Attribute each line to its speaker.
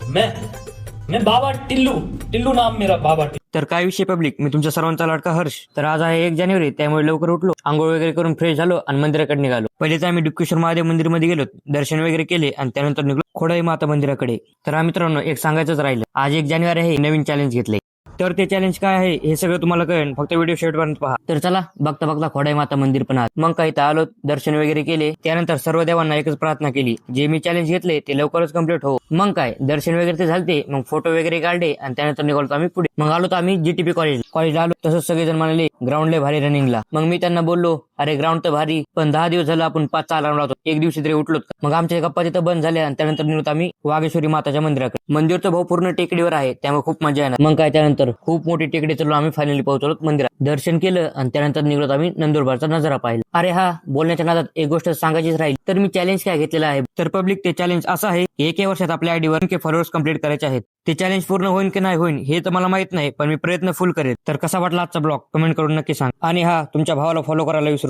Speaker 1: मैं मैं बाबा टिल्लू टिल्लू नाम मेरा बाबा टिल्लू।
Speaker 2: तर काय विषय पब्लिक, मी तुमचा सर्वांचा लाडका हर्ष. तर आज आहे 1 जानेवारी, त्यामुळे लवकर उठलो, आंघोळ वगैरे करून फ्रेश झालो आणि मंदिराकडे निघालो. पहिले तर आम्ही डुबकेश्वर महादेव मंदिरमध्ये गेलो, दर्शन वगैरे केले आणि त्यानंतर निघलो खोडाई माता मंदिराकडे. तर मित्रांनो, एक सांगायचंच राहिलं, आज 1 जानेवारी आहे, नवीन चॅलेंज घेतले. तर ते चॅलेंज काय आहे हे सगळं तुम्हाला कळेल, फक्त व्हिडिओ शेवटपर्यंत पहा. तर चला, बघता बघता खोडाई माता मंदिर पण आहात. मग काही आलो, दर्शन वगैरे केले, त्यानंतर सर्व देवांना एकच प्रार्थना केली, जे मी चॅलेंज घेतले ते लवकरच कम्प्लीट हो. मग काय दर्शन वगैरे ते झालते, मग फोटो वगैरे काढले आणि त्यानंतर निघालो आम्ही पुढे. मग आलो तर आम्ही जीटीपी कॉलेजला आलो. तसंच सगळेजण म्हणाले ग्राउंड लय भारी रनिंगला. मग मी त्यांना बोललो, अरे ग्राउंड तर भारी, पण 10 दिवस झालं आपण 5चा अलार्म लावतो, एक दिवशी तरी उठलोत का? मग आमच्या गप्पा तिथं बंद झाल्या आणि त्यानंतर निघतो आम्ही वागेश्वरी माताच्या मंदिराकडे. मंदिर तर भाऊ पूर्ण टेकडीवर आहे, त्यामुळे खूप मजा येणार. मग काय त्यानंतर खूप मोठी टेकडी चढलो आम्ही, फायनली पोहोचलो मंदिरात. दर्शन केलं आणि त्यानंतर निघलो आम्ही नंदुरबारचा नजारा पाहिला. अरे हा, बोलण्याच्या नादात एक गोष्ट सांगायचीच राहील, तर मी चॅलेंज काय घेतलेलं आहे. तर पब्लिक, ते चॅलेंज असं आहे, एका वर्षात आपल्या आयडीवर फॉलोअर्स कंप्लीट करायचे आहेत. ते चॅलेंज पूर्ण होईल की नाही होईल हे तर मला माहित नाही, पण मी प्रयत्न फुल करेल. तर कसा वाटला आजचा ब्लॉग कमेंट करून नक्की सांग. आणि हा, तुमच्या भावाला फॉलो करायला विसरू